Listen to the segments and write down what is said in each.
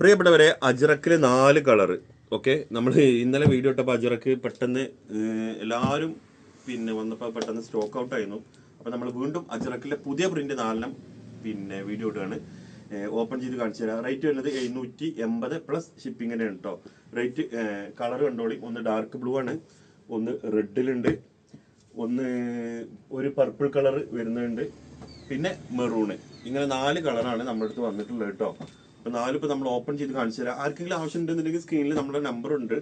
പ്രിയപ്പെട്ടവരെ, അജ്രക്കിൽ 4 colour. Okay, നമ്മൾ ഇന്നലെ വീഡിയോ ഇട്ടപ്പോൾ അജ്രക്ക് പെട്ടെന്ന് എല്ലാവരും വന്നപ്പോൾ പെട്ടെന്ന് സ്റ്റോക്ക് ഔട്ട് ആയിരുന്നു. അപ്പോൾ നമ്മൾ വീണ്ടും അജ്രക്കിലെ പുതിയ പ്രിന്റ് 4 വീഡിയോ ഇടുകയാണ്. ഓപ്പൺ ചെയ്ത് കാണിച്ചു തരാം. റേറ്റ് വരുന്നത് 780 പ്ലസ് ഷിപ്പിങ്ങിനാണ് കേട്ടോ. റേറ്റ് കളർ കണ്ടോളി. ഒന്ന് ഡാർക്ക് ബ്ലൂ ആണ്, ഒന്ന് റെഡിലുണ്ട്, ഒന്ന് ഒരു പർപ്പിൾ കളർ വരുന്നുണ്ട്, പിന്നെ മെറൂണ്. ഇങ്ങനെ 4 കളറാണ് നമ്മുടെ അടുത്ത് വന്നിട്ടുള്ളത് കേട്ടോ. അപ്പോൾ 4 ഇപ്പോൾ നമ്മൾ ഓപ്പൺ ചെയ്ത് കാണിച്ചു തരാം. ആർക്കെങ്കിലും ആവശ്യം ഉണ്ടെന്നുണ്ടെങ്കിൽ സ്ക്രീനിൽ നമ്മുടെ നമ്പർ ഉണ്ട്,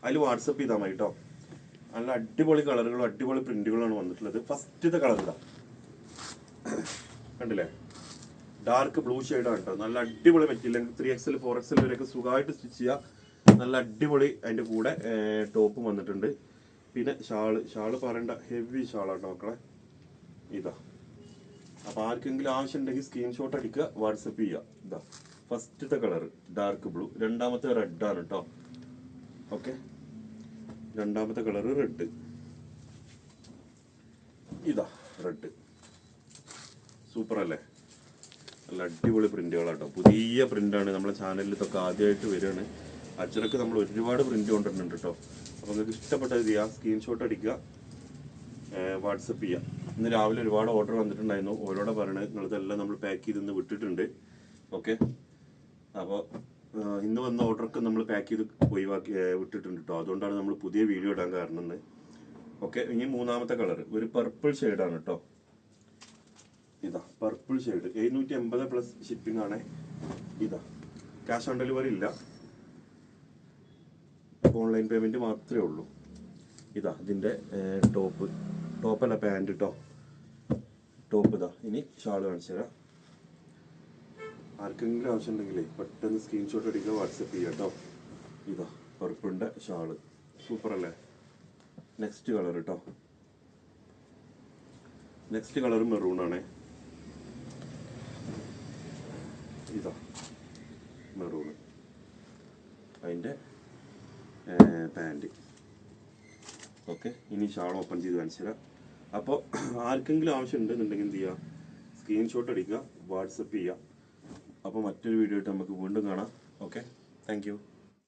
അതിൽ വാട്സപ്പ് ചെയ്താൽ മതി കേട്ടോ. നല്ല അടിപൊളി കളറുകളും അടിപൊളി പ്രിന്റുകളാണ് വന്നിട്ടുള്ളത്. ഫസ്റ്റത്തെ കളർ ഇതാ കണ്ടില്ലേ, ഡാർക്ക് ബ്ലൂ ഷെയ്ഡാണ് കേട്ടോ. നല്ല അടിപൊളി മെറ്റീരിയൽ, 3XL 4XL വരെയൊക്കെ സുഖമായിട്ട് സ്റ്റിച്ച് ചെയ്യാം. നല്ല അടിപൊളി. അതിൻ്റെ കൂടെ ടോപ്പും വന്നിട്ടുണ്ട്. പിന്നെ ഷാള് പറയേണ്ട ഹെവി ഷാളാട്ടോ മക്കളെ, ഇതാ. അപ്പോൾ ആർക്കെങ്കിലും ആവശ്യം ഉണ്ടെങ്കിൽ സ്ക്രീൻഷോട്ട് അടിക്കുക, വാട്സപ്പ് ചെയ്യുക. ഇതാ ഫസ്റ്റത്തെ കളർ ഡാർക്ക് ബ്ലൂ, രണ്ടാമത്തെ റെഡ് ആണ് കേട്ടോ. ഓക്കെ, രണ്ടാമത്തെ കളർ റെഡ്, ഇതാ റെഡ്. സൂപ്പർ അല്ലേ, നല്ല അടിപൊളി പ്രിന്റുകളാട്ടോ. പുതിയ പ്രിന്റാണ് നമ്മുടെ ചാനലിൽ. ഇതൊക്കെ ആദ്യമായിട്ട് വരികയാണ്. അജ്രക്ക് നമ്മൾ ഒരുപാട് പ്രിന്റ് കൊണ്ടിട്ടുണ്ട് കേട്ടോ. അപ്പോൾ നിങ്ങൾക്ക് ഇഷ്ടപ്പെട്ടത് ചെയ്യുക, സ്ക്രീൻഷോട്ട് അടിക്കുക, വാട്സപ്പ് ചെയ്യുക. ഇന്ന് രാവിലെ ഒരുപാട് ഓർഡർ വന്നിട്ടുണ്ടായിരുന്നു. ഓരോടെ പറയണത് നിങ്ങളിതെല്ലാം നമ്മൾ പാക്ക് ചെയ്ത് വിട്ടിട്ടുണ്ട്. ഓക്കെ, അപ്പോൾ ഇന്ന് വന്ന ഓർഡറൊക്കെ നമ്മൾ പാക്ക് ചെയ്ത് ഒഴിവാക്കി വിട്ടിട്ടുണ്ട് കേട്ടോ. അതുകൊണ്ടാണ് നമ്മൾ പുതിയ വീഡിയോ ഇടാൻ കാരണം എന്ന്. ഓക്കെ, ഇനി മൂന്നാമത്തെ കളർ ഒരു പർപ്പിൾ ഷെയ്ഡാണ് കേട്ടോ. ഇതാ പർപ്പിൾ ഷെയ്ഡ്, 780 പ്ലസ് ഷിപ്പിംഗ് ആണ്. ഇതാ ക്യാഷ് ഓൺ ഡെലിവറി ഇല്ല, ഓൺലൈൻ പേയ്മെന്റ് മാത്രമേ ഉള്ളൂ. ഇതാ ഇതിൻ്റെ ടോപ്പല്ല പാൻറ് കേട്ടോ. ടോപ്പ് ഇതാ. ഇനി ഷാൾ കാണിച്ചു തരാം. ആർക്കെങ്കിലും ആവശ്യം ഉണ്ടെങ്കിലേ പെട്ടെന്ന് സ്ക്രീൻഷോട്ട് അടിക്കുക, വാട്സപ്പ് ചെയ്യുക കേട്ടോ. ഇതാ പർപ്പിളിൻ്റെ ഷാള്, സൂപ്പർ അല്ലേ. നെക്സ്റ്റ് കളർ കേട്ടോ. നെക്സ്റ്റ് കളർ മെറൂണാണേ. ഇതാ മെറൂണ്, അതിൻ്റെ പാൻറ്. ഓക്കെ, ഇനി ഷാൾ ഓപ്പൺ ചെയ്ത് കാണിച്ചു തരാം. അപ്പോൾ ആർക്കെങ്കിലും ആവശ്യം ഉണ്ടെന്നുണ്ടെങ്കിൽ എന്ത് ചെയ്യുക, സ്ക്രീൻഷോട്ട് അടിക്കുക, വാട്സപ്പ് ചെയ്യുക. അപ്പോൾ മറ്റൊരു വീഡിയോ ആയിട്ട് നമുക്ക് വീണ്ടും കാണാം. Okay, thank you.